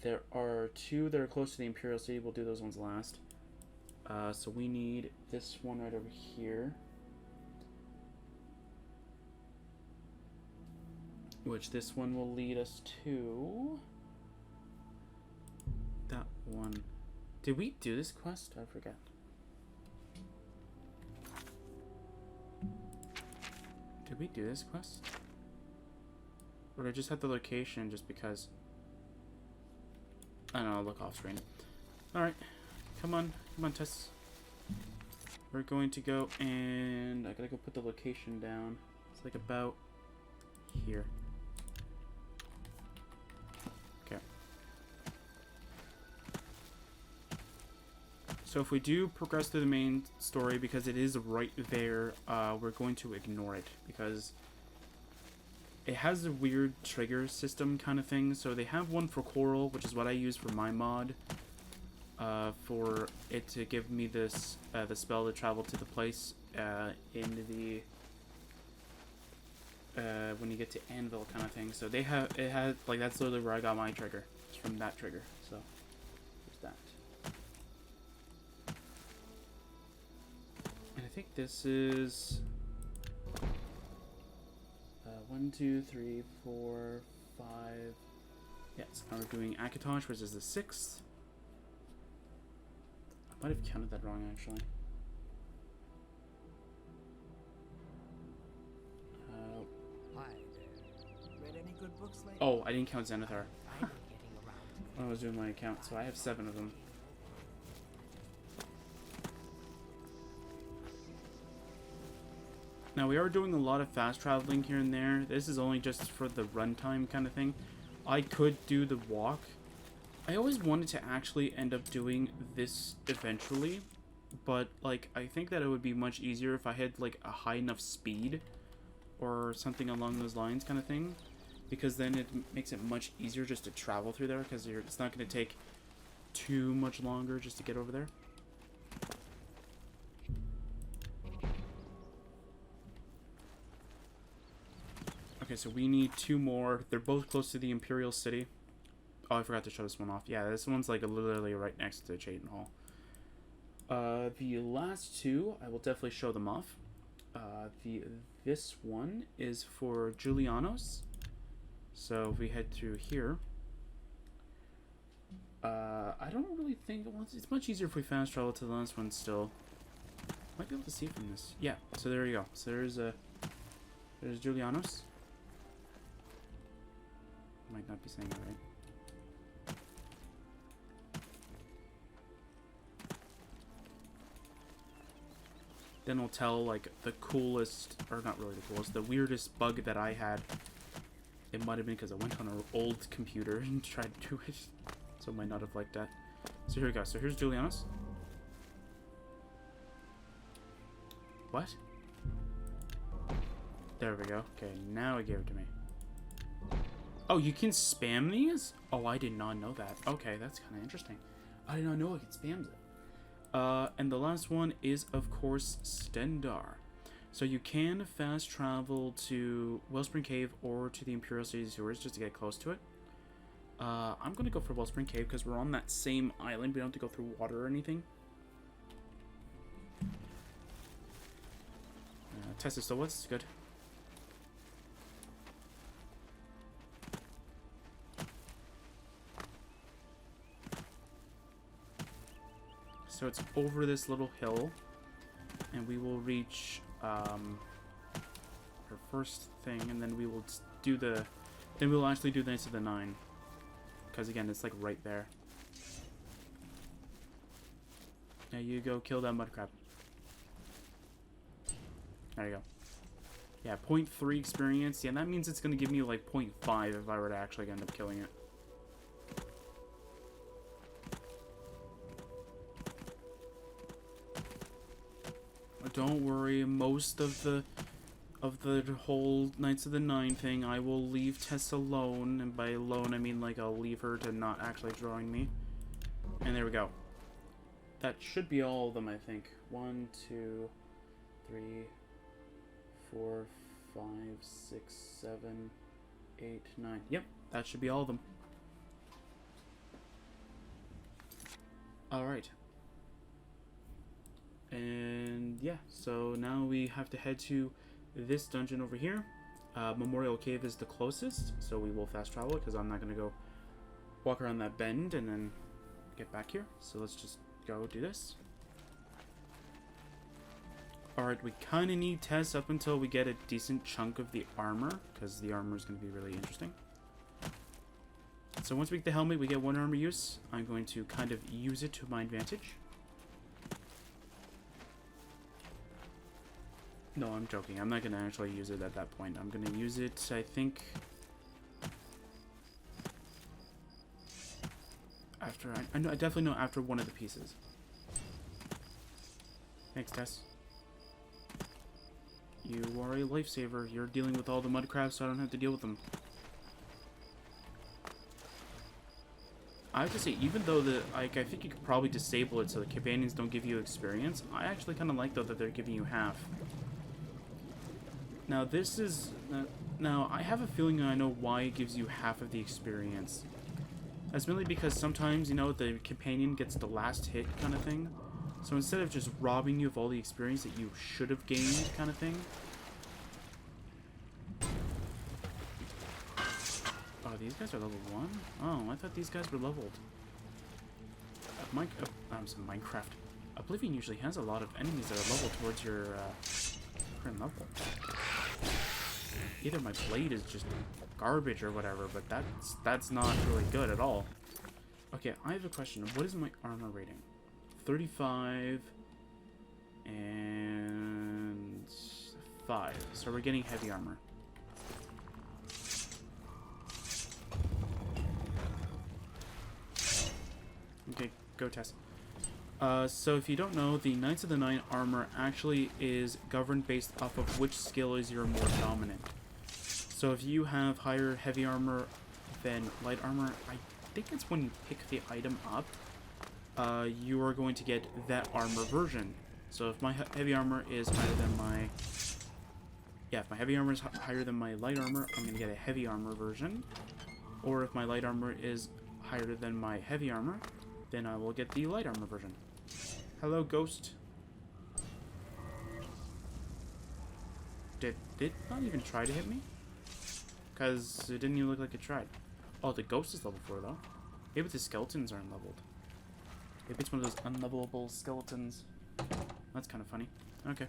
There are two that are close to the Imperial City. We'll do those ones last. So we need this one right over here. Which this one will lead us to... that one. Did we do this quest? I forget. Did we do this quest? Or did I just have the location just because? I don't know, I'll look off screen. Alright. Come on, Tess. We're going to go and I gotta go put the location down. It's like about here. Okay. So if we do progress through the main story, because it is right there, we're going to ignore it because it has a weird trigger system kind of thing. So they have one for Coral, which is what I use for my mod. For it to give me this the spell to travel to the place in the when you get to Anvil kind of thing. So they have like that's literally where I got my trigger. It's from that trigger. So there's that. And I think this is 1, 2, 3, 4, 5. Yes, now we're doing Akatosh, which is the 6th. I might have counted that wrong, actually. Hi there. Read any good books lately? Oh, I didn't count Zenithar. When I was doing my account, so I have 7 of them. Now, we are doing a lot of fast traveling here and there. This is only just for the runtime kind of thing. I could do the walk. I always wanted to actually end up doing this eventually, but like I think that it would be much easier if I had like a high enough speed or something along those lines kind of thing, because then it makes it much easier just to travel through there, because it's not going to take too much longer just to get over there. Okay, so we need 2 more. They're both close to the Imperial City. Oh, I forgot to show this one off. Yeah, this one's like literally right next to Chayton Hall. The last 2, I will definitely show them off. This one is for Julianos. So if we head through here. I don't really think it's much easier if we fast travel to the last one still. Might be able to see from this. Yeah, so there you go. So there's Julianos. Might not be saying it right. Then we'll tell, like, the coolest, or not really the coolest, the weirdest bug that I had. It might have been because I went on an old computer and tried to do it. So it might not have liked that. So here we go. So here's Julianos. What? There we go. Okay, now it gave it to me. Oh, you can spam these? Oh, I did not know that. Okay, that's kind of interesting. I did not know I could spam it. And the last one is, of course, Stendarr. So you can fast travel to Wellspring Cave or to the Imperial City sewers just to get close to it. I'm going to go for Wellspring Cave because we're on that same island. We don't have to go through water or anything. Test it still was good. So it's over this little hill, and we will reach our first thing, and then we will do the, then we'll actually do the Knights of the Nine, because again, it's like right there. Now you go kill that mud crab. There you go. Yeah, 0.3 experience. Yeah, that means it's going to give me like 0.5 if I were to actually end up killing it. Don't worry, most of the whole Knights of the Nine thing, I will leave Tess alone, and by alone I mean like I'll leave her to not actually join me. And there we go. That should be all of them, I think. 1, 2, 3, 4, 5, 6, 7, 8, 9. Yep, that should be all of them. Alright. And yeah, so now we have to head to this dungeon over here. Memorial Cave is the closest, so we will fast travel because I'm not going to go walk around that bend and then get back here. So let's just go do this. Alright, we kind of need tests up until we get a decent chunk of the armor, because the armor is going to be really interesting. So once we get the helmet, we get 1 armor use. I'm going to kind of use it to my advantage. No, I'm joking. I'm not going to actually use it at that point. I'm going to use it, I think, after I definitely know after one of the pieces. Thanks, Tess. You are a lifesaver. You're dealing with all the mud crabs, so I don't have to deal with them. I have to say, even though I think you could probably disable it so the companions don't give you experience, I actually kind of like, though, that they're giving you half. Now, this is... now, I have a feeling I know why it gives you half of the experience. That's mainly because sometimes, you know, the companion gets the last hit kind of thing. So instead of just robbing you of all the experience that you should have gained kind of thing. Oh, these guys are level 1? Oh, I thought these guys were leveled. Minecraft. Oblivion usually has a lot of enemies that are leveled towards your current level. Either my blade is just garbage or whatever, but that's not really good at all. Okay, I have a question. What is my armor rating? 35 and 5. So we're getting heavy armor. Okay, go Tess. So if you don't know, the Knights of the Nine armor actually is governed based off of which skill is your more dominant. So if you have higher heavy armor than light armor, I think it's when you pick the item up, you are going to get that armor version. So if my heavy armor is higher than my... yeah, if my heavy armor is higher than my light armor, I'm going to get a heavy armor version. Or if my light armor is higher than my heavy armor, then I will get the light armor version. Hello, ghost. Did it not even try to hit me? Because it didn't even look like it tried. Oh, the ghost is level 4, though. Maybe the skeletons aren't leveled. Maybe it's one of those unlevelable skeletons. That's kind of funny. Okay.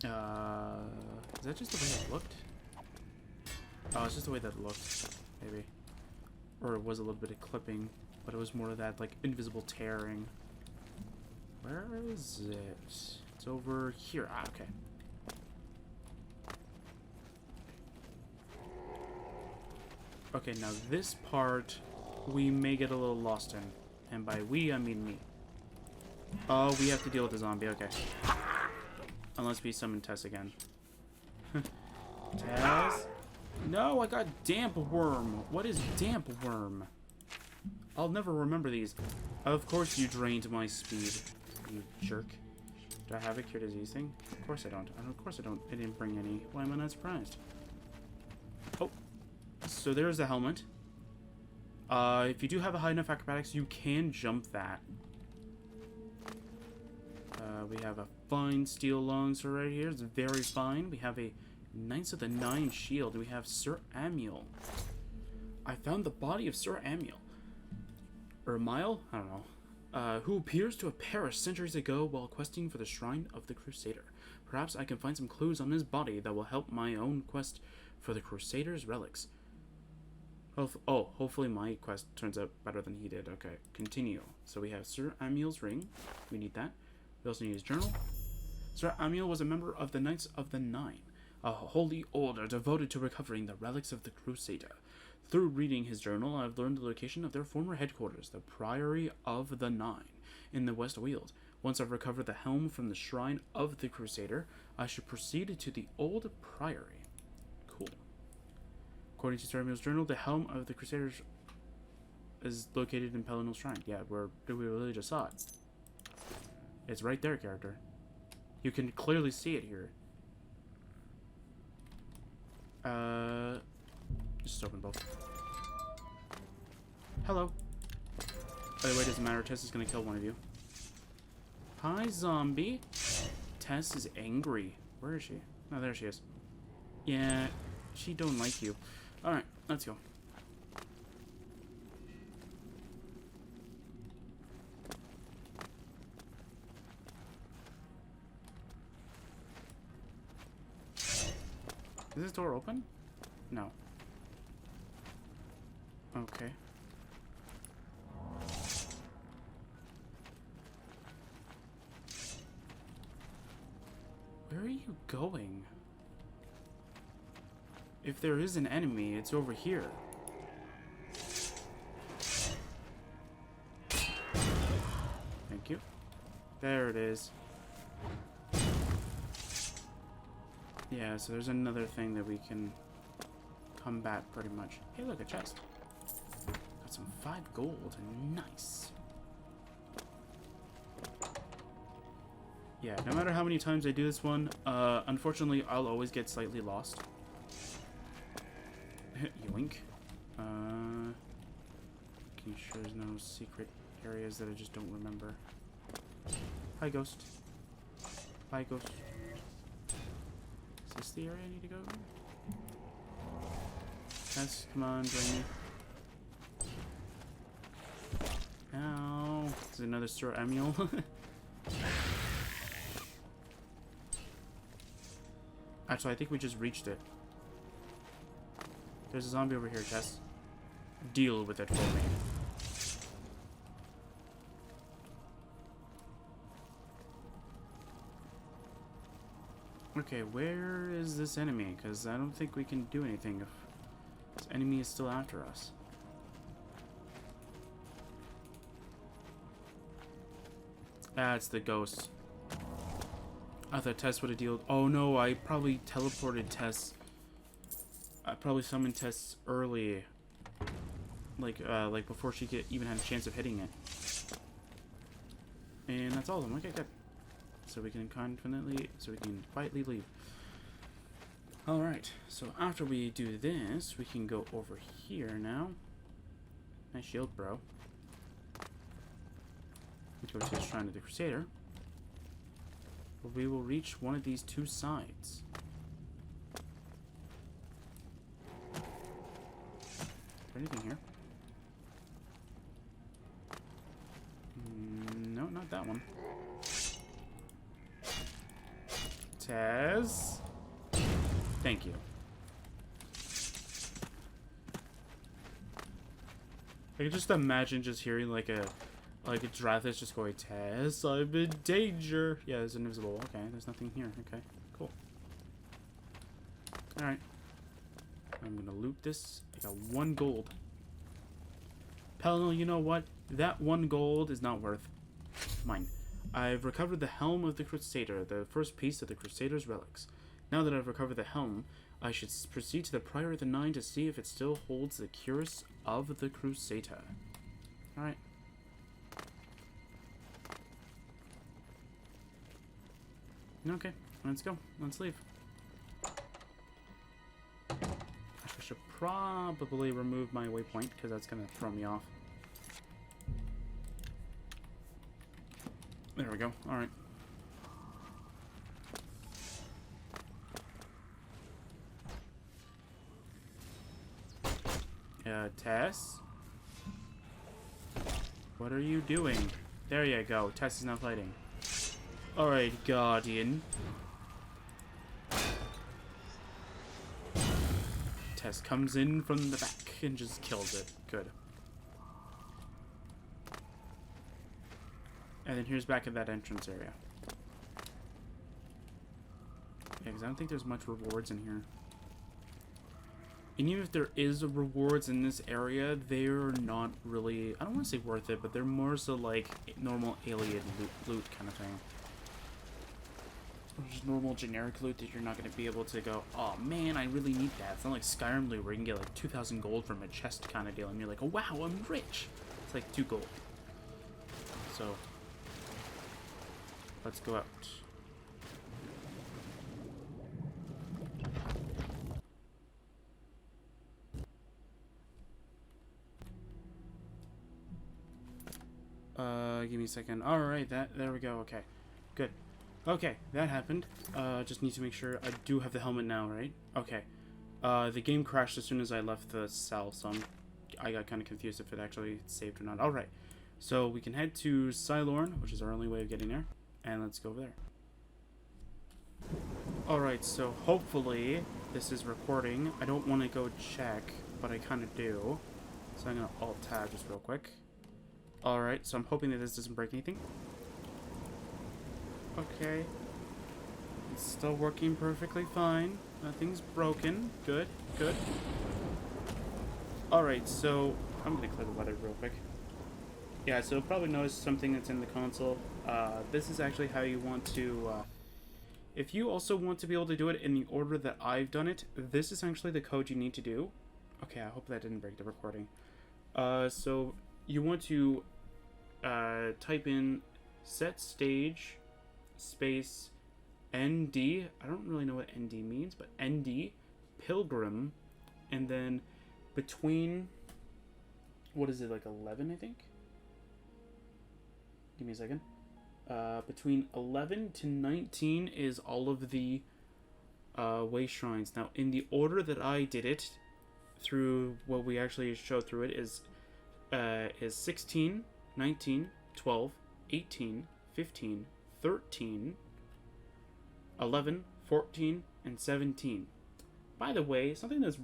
Is that just the way it looked? Oh, it's just the way that it looked. Maybe. Or it was a little bit of clipping, but it was more of that, like, invisible tearing. Where is it? It's over here. Ah, okay. Okay, now this part we may get a little lost in. And by we, I mean me. Oh, we have to deal with the zombie, okay. Unless we summon Tess again. Tess? No, I got damp worm. What is damp worm? I'll never remember these. Of course you drained my speed, you jerk. Do I have a cure disease thing? Of course I don't. Of course I don't. I didn't bring any. Why am I not surprised? Oh. So there's the helmet. If you do have a high enough acrobatics, you can jump that. We have a fine steel longsword right here. It's very fine. We have a Knights of the Nine shield. We have Sir Amiel. I found the body of Sir Amiel. Or Amiel? I don't know. Who appears to have perished centuries ago while questing for the Shrine of the Crusader. Perhaps I can find some clues on his body that will help my own quest for the Crusader's relics. Oh, hopefully my quest turns out better than he did. Okay, continue. So we have Sir Amiel's ring. We need that. We also need his journal. Sir Amiel was a member of the Knights of the Nine, a holy order devoted to recovering the relics of the Crusader. Through reading his journal, I've learned the location of their former headquarters, the Priory of the Nine, in the West Weald. Once I've recovered the helm from the Shrine of the Crusader, I should proceed to the old Priory. Cool. According to Sir Amiel's journal, the helm of the Crusaders is located in Pelinal's Shrine. Yeah, we really just saw it. It's right there, character. You can clearly see it here. Just open both. Hello. By the way, it doesn't matter. Tess is gonna kill one of you. Hi, zombie. Tess is angry. Where is she? Oh, there she is. Yeah, she don't like you. Alright, let's go. Is this door open? No. Okay. Where are you going? If there is an enemy, it's over here. Thank you. There it is. Yeah, so there's another thing that we can combat pretty much. Hey, look, a chest. Got some 5 gold. Nice. Yeah, no matter how many times I do this one, unfortunately, I'll always get slightly lost. Yoink. Making sure there's no secret areas that I just don't remember. Hi, ghost. Bye, ghost. Is this the area I need to go? Yes, come on, join me. Ow. This is another Sir Emil. Actually, I think we just reached it. There's a zombie over here, Tess. Deal with it for me. Okay, where is this enemy? Because I don't think we can do anything if this enemy is still after us. Ah, it's the ghost. I thought Tess would have dealt. Oh no, I probably teleported Tess. I probably summoned Tess early. Like before she even had a chance of hitting it. And that's all of them. Okay, good. So we can quietly leave. Alright, so after we do this, we can go over here now. Nice shield, bro. Let's go to the Shrine of the Crusader. Where we will reach one of these 2 sides. Is there anything here? No, not that one. Tess? Thank you. I can just imagine just hearing like a giraffe that's just going, Tess, I'm in danger. Yeah, there's invisible. Okay, there's nothing here. Okay, cool. Alright. I'm gonna loot this. I got 1 gold. Pellinel, you know what? That 1 gold is not worth mine. I've recovered the Helm of the Crusader, the first piece of the Crusader's relics. Now that I've recovered the Helm, I should proceed to the Prior of the Nine to see if it still holds the cuirass of the Crusader. Alright. Okay, let's go. Let's leave. I should probably remove my waypoint, because that's going to throw me off. There we go. Alright. Tess? What are you doing? There you go. Tess is now fighting. Alright, Guardian. Tess comes in from the back and just kills it. Good. And then here's back at that entrance area. Yeah, because I don't think there's much rewards in here. And even if there is rewards in this area, they're not really, I don't want to say worth it, but they're more so like normal alien loot kind of thing. Or just normal generic loot that you're not going to be able to go, oh man, I really need that. It's not like Skyrim loot where you can get like 2,000 gold from a chest kind of deal, and you're like, oh wow, I'm rich. It's like 2 gold. So, let's go out. Give me a second. Alright, there we go. Okay. Good. Okay, that happened. Just need to make sure I do have the helmet now, right? Okay. The game crashed as soon as I left the cell, so I got kind of confused if it actually saved or not. Alright. So we can head to Xilestar, which is our only way of getting there. And let's go over there. Alright, so hopefully this is recording. I don't want to go check, but I kind of do. So I'm going to Alt-Tab just real quick. Alright, so I'm hoping that this doesn't break anything. Okay. It's still working perfectly fine. Nothing's broken. Good, good. Alright, so I'm going to clear the weather real quick. Yeah, so you'll probably notice something that's in the console. This is actually how you want to... if you also want to be able to do it in the order that I've done it, this is actually the code you need to do. Okay, I hope that didn't break the recording. So you want to type in set stage space ND. I don't really know what ND means, but ND pilgrim, and then between, what is it, like 11, I think? Give me a second. Between 11 to 19 is all of the way shrines. Now, in the order that I did it, through what we actually showed through it, is 16, 19, 12, 18, 15, 13, 11, 14, and 17. By the way, something that's